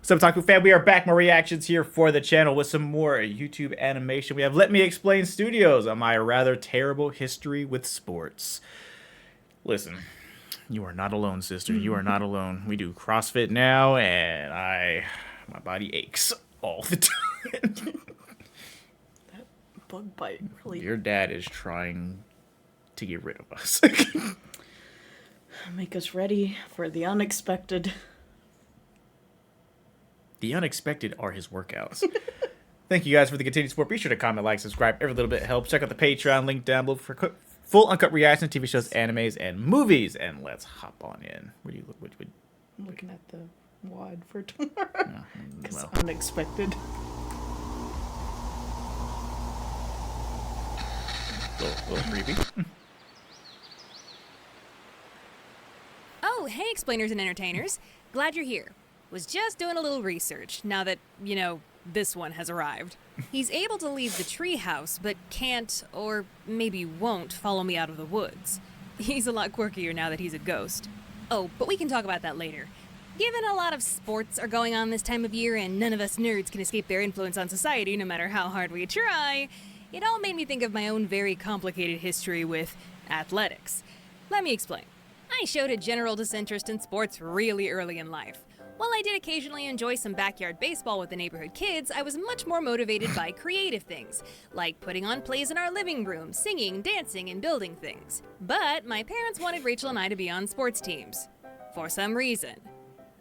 What's up, Otaku fam? We are back. More reactions here for the channel with some more YouTube animation. We have Let Me Explain Studios on my rather terrible history with sports. Listen, you are not alone, sister. You are not alone. We do CrossFit now, and my body aches all the time. That bug bite really. Your dad is trying to get rid of us. Make us ready for the unexpected. The unexpected are his workouts. Thank you guys for the continued support. Be sure to comment, like, subscribe. Every little bit helps. Check out the Patreon link down below for full uncut reactions to TV shows, animes, and movies. And let's hop on in. Where do you look? I'm looking at the wad for tomorrow. Because unexpected. A little creepy. Oh, hey, explainers and entertainers. Glad you're here. Was just doing a little research, now that, this one has arrived. He's able to leave the treehouse, but can't, or maybe won't, follow me out of the woods. He's a lot quirkier now that he's a ghost. Oh, but we can talk about that later. Given a lot of sports are going on this time of year and none of us nerds can escape their influence on society no matter how hard we try, it all made me think of my own very complicated history with athletics. Let me explain. I showed a general disinterest in sports really early in life. While I did occasionally enjoy some backyard baseball with the neighborhood kids, I was much more motivated by creative things, like putting on plays in our living room, singing, dancing, and building things. But my parents wanted Rachel and I to be on sports teams. For some reason.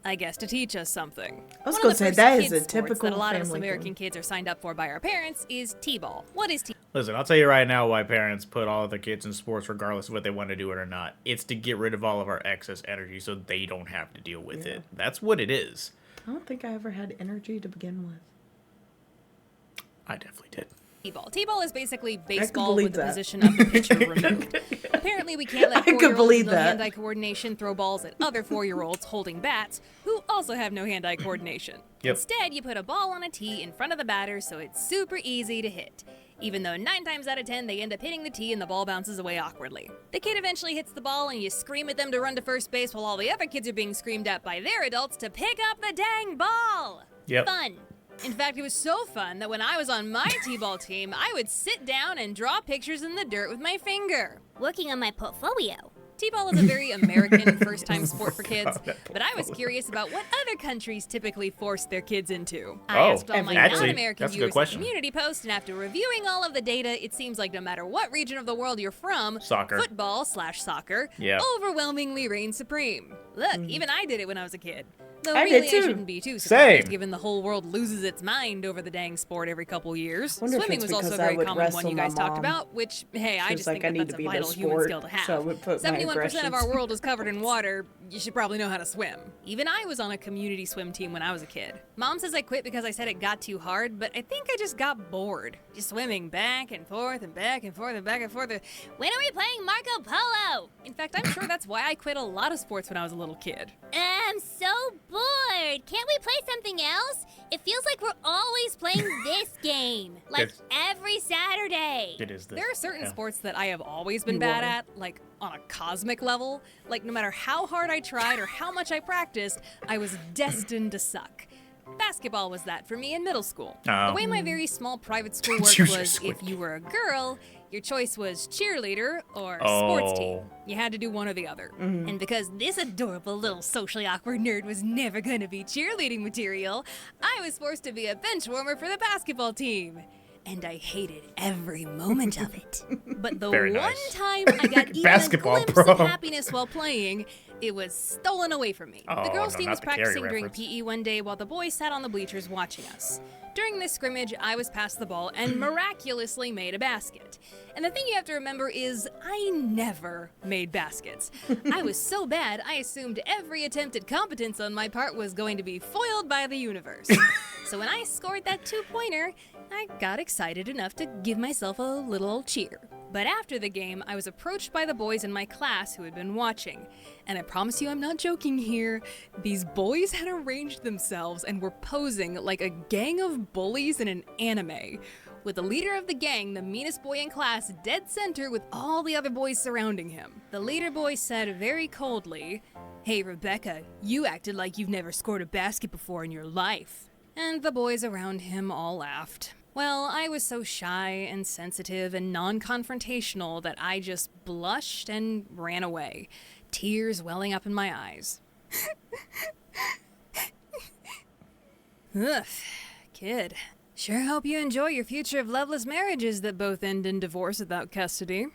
I guess to teach us something. I was going to say, that is a typical that a lot of us family American thing. kids are signed up for by our parents is T-ball. What is T-ball? Listen, I'll tell you right now why parents put all of their kids in sports regardless of what they want to do it or not. It's to get rid of all of our excess energy so they don't have to deal with it. That's what it is. I don't think I ever had energy to begin with. I definitely did. T-ball. T-ball is basically baseball with the that. position of the pitcher removed. Apparently, we can't let I could 4-year-olds believe with no that. hand-eye coordination throw balls at other 4-year-olds holding bats who also have no hand-eye coordination. Yep. Instead, you put a ball on a tee in front of the batter so it's super easy to hit. Even though 9 times out of 10 they end up hitting the tee and the ball bounces away awkwardly. The kid eventually hits the ball and you scream at them to run to first base while all the other kids are being screamed at by their adults to pick up the dang ball. Yep. Fun. In fact, it was so fun that when I was on my t-ball team, I would sit down and draw pictures in the dirt with my finger. Working on my portfolio. T-ball is a very American first-time sport for kids, but I was curious about what other countries typically force their kids into. I asked all my actually, non-American that's a good viewers in the question. community post, and after reviewing all of the data, it seems like no matter what region of the world you're from, Soccer. football/soccer Yeah. overwhelmingly reigns supreme. Look, even I did it when I was a kid. Though I really, did too. I shouldn't be too surprised, Same. given the whole world loses its mind over the dang sport every couple years. Wonder if Swimming it's was also because a I very would common one wrestle you my guys talked mom. about, which, hey, I She just was like, think I that need that's to a be this vital human sport, skill to have. so I would put my 71% of aggressions. our world is covered in water. You should probably know how to swim. Even I was on a community swim team when I was a kid. Mom says I quit because I said it got too hard, but I think I just got bored. Just swimming back and forth and back and forth and back and forth. When are we playing Marco Polo? In fact, I'm sure that's why I quit a lot of sports when I was a little kid. I'm so bored. Can't we play something else? It feels like we're always playing this game. Like It's- every Saturday. It is this. There are certain sports that I have always been You bad are. at, like on a cosmic level. Like no matter how hard I tried or how much I practiced, I was destined to suck. Basketball was that for me in middle school. Oh. The way my very small private school worked You're was just if like- you were a girl, your choice was cheerleader or sports team. Oh. You had to do one or the other. And because this adorable little socially awkward nerd was never going to be cheerleading material, I was forced to be a bench warmer for the basketball team. And I hated every moment of it. But the Very one nice. time I got even Basketball a glimpse pro. of happiness while playing, it was stolen away from me. Oh, The girls' no, team not was the Carrie practicing during reference. PE one day while the boys sat on the bleachers watching us. During this scrimmage, I was passed the ball and miraculously made a basket. And the thing you have to remember is I never made baskets. I was so bad, I assumed every attempt at competence on my part was going to be foiled by the universe. So when I scored that 2-pointer, I got excited enough to give myself a little old cheer. But after the game, I was approached by the boys in my class who had been watching. And I promise you I'm not joking here. These boys had arranged themselves and were posing like a gang of bullies in an anime. with the leader of the gang, the meanest boy in class, dead center with all the other boys surrounding him. The leader boy said very coldly, "Hey Rebecca, you acted like you've never scored a basket before in your life." And the boys around him all laughed. Well, I was so shy and sensitive and non-confrontational that I just blushed and ran away, tears welling up in my eyes. Ugh, kid. Sure hope you enjoy your future of loveless marriages that both end in divorce without custody.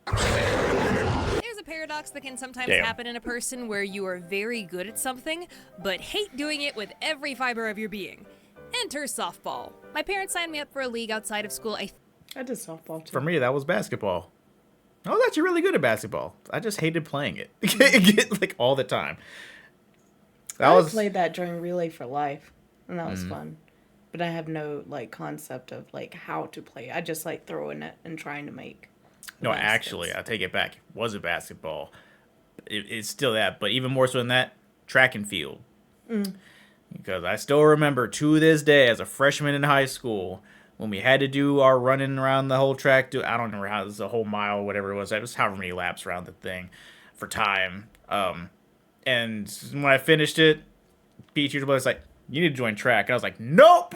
There's a paradox that can sometimes happen in a person where you are very good at something, but hate doing it with every fiber of your being. Enter softball. My parents signed me up for a league outside of school. I did softball too. For me, that was basketball. I was actually really good at basketball. I just hated playing it, like all the time. I played that during Relay for Life, and that was fun. But I have no like concept of like how to play. I just like throwing it and trying to make. No, actually, I take it back. It wasn't basketball. It's still that, but even more so than that, track and field. Because I still remember to this day, as a freshman in high school, when we had to do our running around the whole track. I don't remember how it was, a whole mile or whatever it was. It was however many laps around the thing for time. And when I finished it, teacher was like, "You need to join track." And I was like, "Nope,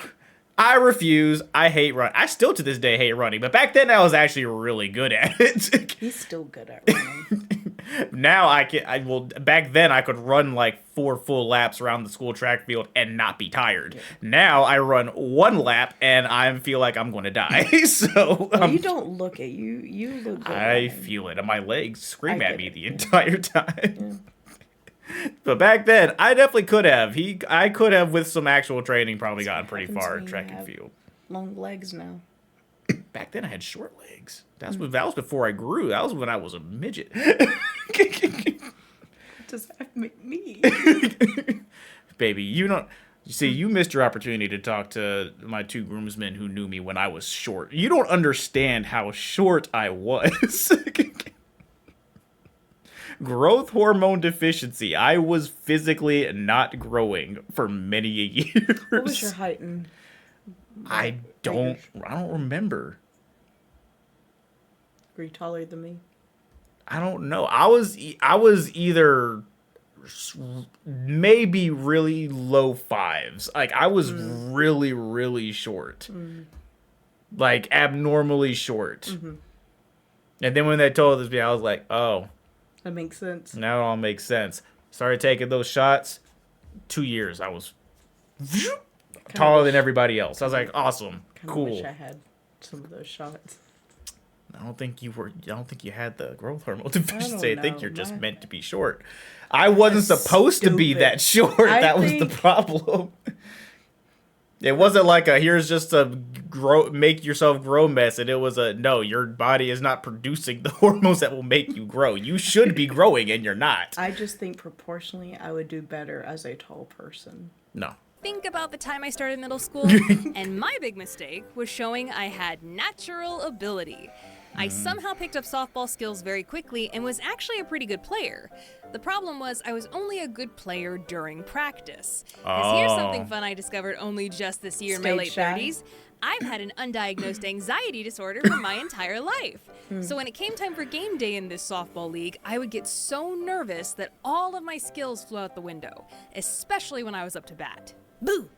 I refuse. I hate running." I still to this day hate running, but back then I was actually really good at it. He's still good at running. Now back then I could run like 4 full laps around the school track field and not be tired. Yeah. Now I run 1 lap and I feel like I'm going to die. So you don't look it. You look good. I feel it. And my legs scream at me the entire time. Yeah. But back then, I definitely could have. I could have, with some actual training, probably gotten pretty far in track and field. Long legs now. Back then, I had short legs. That was before I grew. That was when I was a midget. What does that make me? Baby, you see, you missed your opportunity to talk to my 2 groomsmen who knew me when I was short. You don't understand how short I was. Growth hormone deficiency. I was physically not growing for many years. What was your height and I don't remember. Were you taller than me? I don't know. I was either maybe really low 5s. Like I was really, really short. Like abnormally short. And then when they told us, I was like, oh. That makes sense. Now it all makes sense. Started taking those shots. 2 years, I was taller than everybody else. I was like, awesome, cool. I wish I had some of those shots. I don't think you had the growth hormone deficiency. I think you're just meant to be short. I wasn't supposed to be that short. That was the problem. It wasn't like here's just a make yourself grow method. It was no, your body is not producing the hormones that will make you grow. You should be growing and you're not. I just think proportionally I would do better as a tall person. No. Think about the time I started middle school, and my big mistake was showing I had natural ability. I somehow picked up softball skills very quickly and was actually a pretty good player. The problem was I was only a good player during practice. Because here's something fun I discovered only just this year in my late 30s. I've had an undiagnosed anxiety disorder for my entire life. So when it came time for game day in this softball league, I would get so nervous that all of my skills flew out the window, especially when I was up to bat. Boo!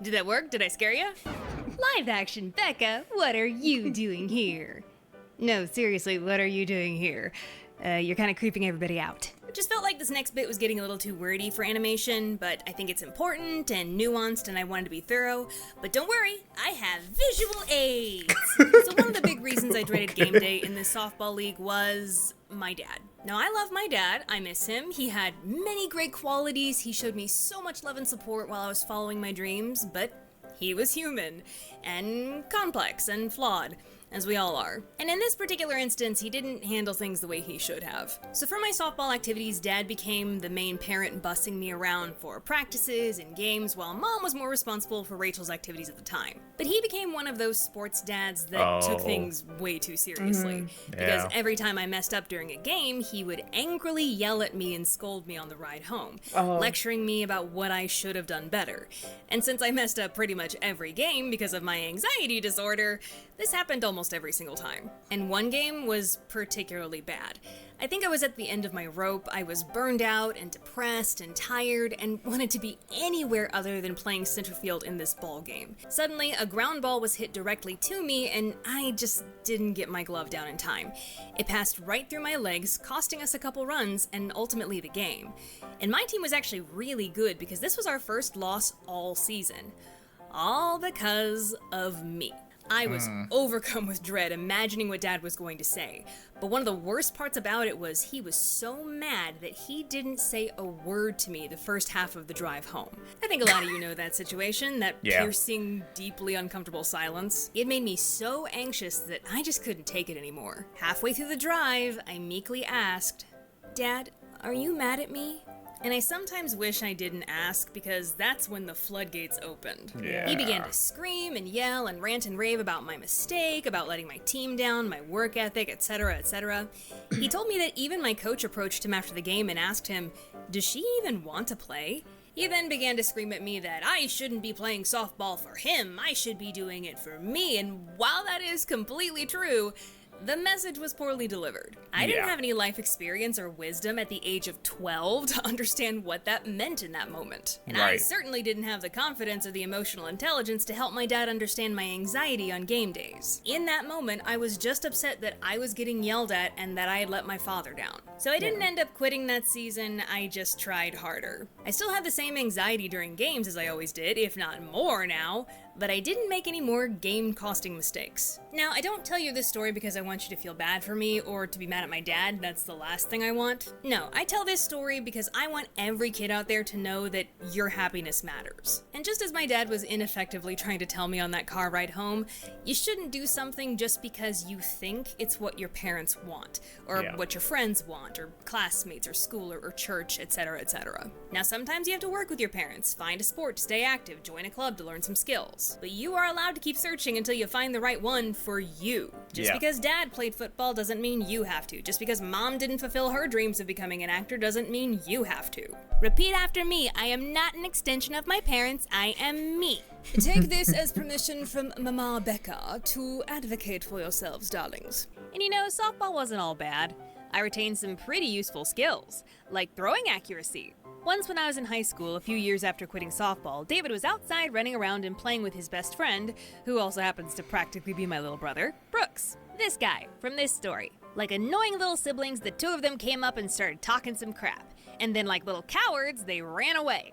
Did that work? Did I scare you? Live action, Becca, what are you doing here? No, seriously, what are you doing here? You're kind of creeping everybody out. It just felt like this next bit was getting a little too wordy for animation, but I think it's important and nuanced and I wanted to be thorough. But don't worry, I have visual aids. So one of the big reasons I dreaded game day in this softball league was my dad. Now, I love my dad. I miss him. He had many great qualities. He showed me so much love and support while I was following my dreams, but he was human and complex and flawed. as we all are. And in this particular instance, he didn't handle things the way he should have. So for my softball activities, Dad became the main parent bussing me around for practices and games, while Mom was more responsible for Rachel's activities at the time. But he became one of those sports dads that took things way too seriously. Because every time I messed up during a game, he would angrily yell at me and scold me on the ride home, lecturing me about what I should have done better. And since I messed up pretty much every game because of my anxiety disorder, this happened almost every single time. And one game was particularly bad. I think I was at the end of my rope. I was burned out and depressed and tired and wanted to be anywhere other than playing center field in this ball game. Suddenly, a ground ball was hit directly to me and I just didn't get my glove down in time. It passed right through my legs, costing us a couple runs and ultimately the game. And my team was actually really good because this was our first loss all season. All because of me. I was overcome with dread, imagining what Dad was going to say. But one of the worst parts about it was he was so mad that he didn't say a word to me the first half of the drive home. I think a lot of you know that situation, that piercing, deeply uncomfortable silence. It made me so anxious that I just couldn't take it anymore. Halfway through the drive, I meekly asked, "Dad, are you mad at me?" And I sometimes wish I didn't ask, because that's when the floodgates opened. Yeah. He began to scream and yell and rant and rave about my mistake, about letting my team down, my work ethic, etc., etc. He told me that even my coach approached him after the game and asked him, "Does she even want to play?" He then began to scream at me that I shouldn't be playing softball for him, I should be doing it for me, and while that is completely true, the message was poorly delivered. I didn't have any life experience or wisdom at the age of 12 to understand what that meant in that moment. And I certainly didn't have the confidence or the emotional intelligence to help my dad understand my anxiety on game days. In that moment, I was just upset that I was getting yelled at and that I had let my father down. So I didn't end up quitting that season, I just tried harder. I still have the same anxiety during games as I always did, if not more now, but I didn't make any more game-costing mistakes. Now, I don't tell you this story because I want you to feel bad for me or to be mad at my dad. That's the last thing I want. No, I tell this story because I want every kid out there to know that your happiness matters. And just as my dad was ineffectively trying to tell me on that car ride home, you shouldn't do something just because you think it's what your parents want, or what your friends want, or classmates, or school, or church, etc., etc. Now, sometimes you have to work with your parents, find a sport to stay active, join a club to learn some skills. But you are allowed to keep searching until you find the right one for you. Just because Dad played football doesn't mean you have to. Just because Mom didn't fulfill her dreams of becoming an actor doesn't mean you have to. Repeat after me. I am not an extension of my parents. I am me. Take this as permission from Mama Becca to advocate for yourselves, darlings. And you know, softball wasn't all bad. I retained some pretty useful skills, like throwing accuracy. Once when I was in high school, a few years after quitting softball, David was outside running around and playing with his best friend, who also happens to practically be my little brother, Brooks. This guy, from this story. Like annoying little siblings, the two of them came up and started talking some crap. And then like little cowards, they ran away.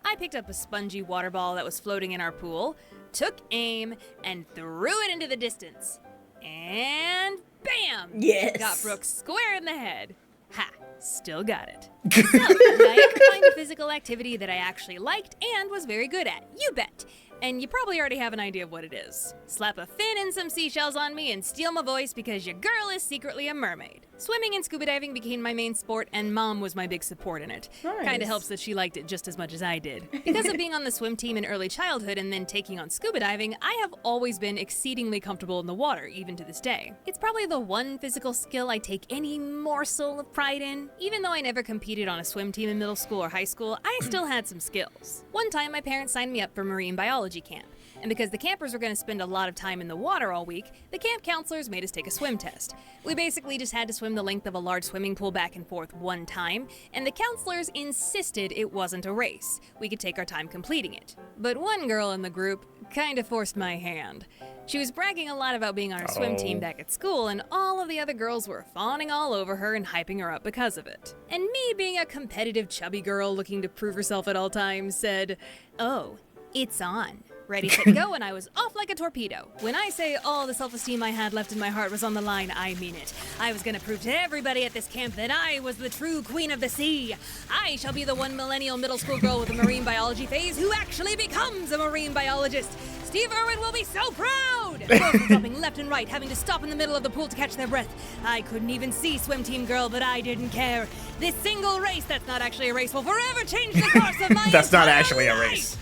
I picked up a spongy water ball that was floating in our pool, took aim, and threw it into the distance. And bam! Yes! Got Brooks square in the head. Ha! Still got it. So, did I ever find a physical activity that I actually liked and was very good at? You bet. And you probably already have an idea of what it is. Slap a fin and some seashells on me and steal my voice because your girl is secretly a mermaid. Swimming and scuba diving became my main sport, and Mom was my big support in it. Nice. Kinda helps that she liked it just as much as I did. Because of being on the swim team in early childhood and then taking on scuba diving, I have always been exceedingly comfortable in the water, even to this day. It's probably the one physical skill I take any morsel of pride in. Even though I never competed on a swim team in middle school or high school, I still had some skills. One time, my parents signed me up for marine biology camp. And because the campers were going to spend a lot of time in the water all week, the camp counselors made us take a swim test. We basically just had to swim the length of a large swimming pool back and forth one time, and the counselors insisted it wasn't a race. We could take our time completing it. But one girl in the group kind of forced my hand. She was bragging a lot about being on our swim team back at school, and all of the other girls were fawning all over her and hyping her up because of it. And me, being a competitive chubby girl looking to prove herself at all times, said, "Oh, it's on." Ready, set, go, and I was off like a torpedo. When I say all the self-esteem I had left in my heart was on the line, I mean it. I was gonna prove to everybody at this camp that I was the true queen of the sea. I shall be the one millennial middle school girl with a marine biology phase who actually becomes a marine biologist. Steve Irwin will be so proud! Girls were dropping left and right, having to stop in the middle of the pool to catch their breath. I couldn't even see Swim Team Girl, but I didn't care. This single race that's not actually a race will forever change the course of my That's not entire actually a life. race.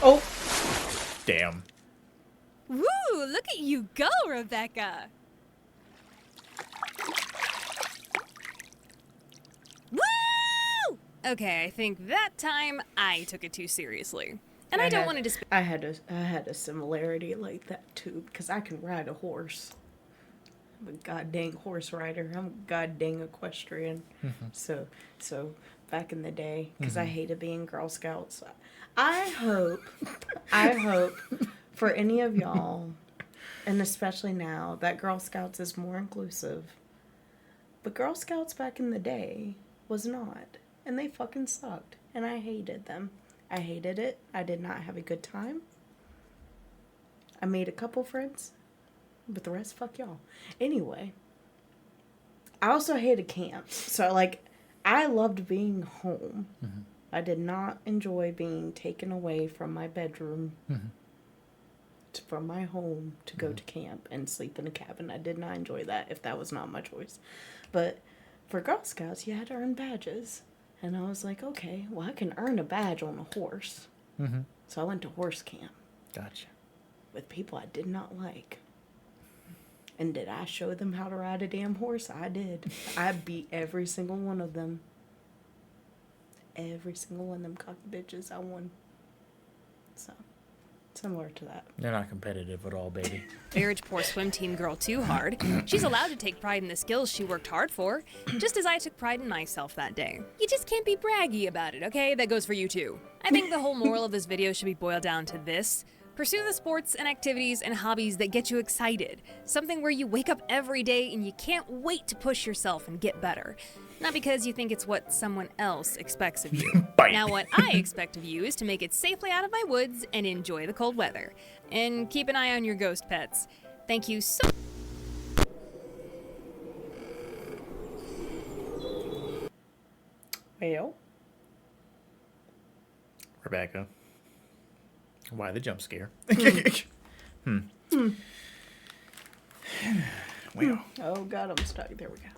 Oh. Damn. Woo! Look at you go, Rebecca. Woo! Okay, I think that time I took it too seriously. And I don't want to disp- I had a similarity like that too, because I can ride a horse. I'm a god dang horse rider. I'm a god dang equestrian. So back in the day, because I hated being Girl Scouts. I hope for any of y'all, and especially now, that Girl Scouts is more inclusive. But Girl Scouts back in the day was not. And they fucking sucked. And I hated them. I hated it. I did not have a good time. I made a couple friends. But the rest, fuck y'all. Anyway. I also hated camps. So, like, I loved being home. Mm-hmm. I did not enjoy being taken away from my bedroom. Mm-hmm. From my home to go to camp and sleep in a cabin. I did not enjoy that if that was not my choice. But for Girl Scouts, you had to earn badges. And I was like, okay, well, I can earn a badge on a horse. Mm-hmm. So I went to horse camp. Gotcha. With people I did not like. And did I show them how to ride a damn horse? I did. I beat every single one of them. Every single one of them cocky bitches, I won. So, similar to that. They're not competitive at all, baby. Marriage poor swim team girl too hard. She's allowed to take pride in the skills she worked hard for, just as I took pride in myself that day. You just can't be braggy about it, okay? That goes for you too. I think the whole moral of this video should be boiled down to this. Pursue the sports and activities and hobbies that get you excited. Something where you wake up every day and you can't wait to push yourself and get better. Not because you think it's what someone else expects of you. Now what I expect of you is to make it safely out of my woods and enjoy the cold weather. And keep an eye on your ghost pets. Thank you so Well. Rebecca. Why the jump scare? Well. Oh, God, I'm stuck. There we go.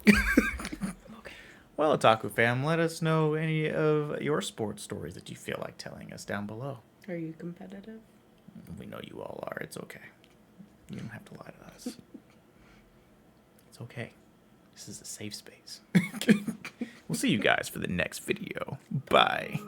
Okay. Well, Otaku fam, let us know any of your sports stories that you feel like telling us down below. Are you competitive? We know you all are. It's okay. You don't have to lie to us. It's okay. This is a safe space. We'll see you guys for the next video. Bye.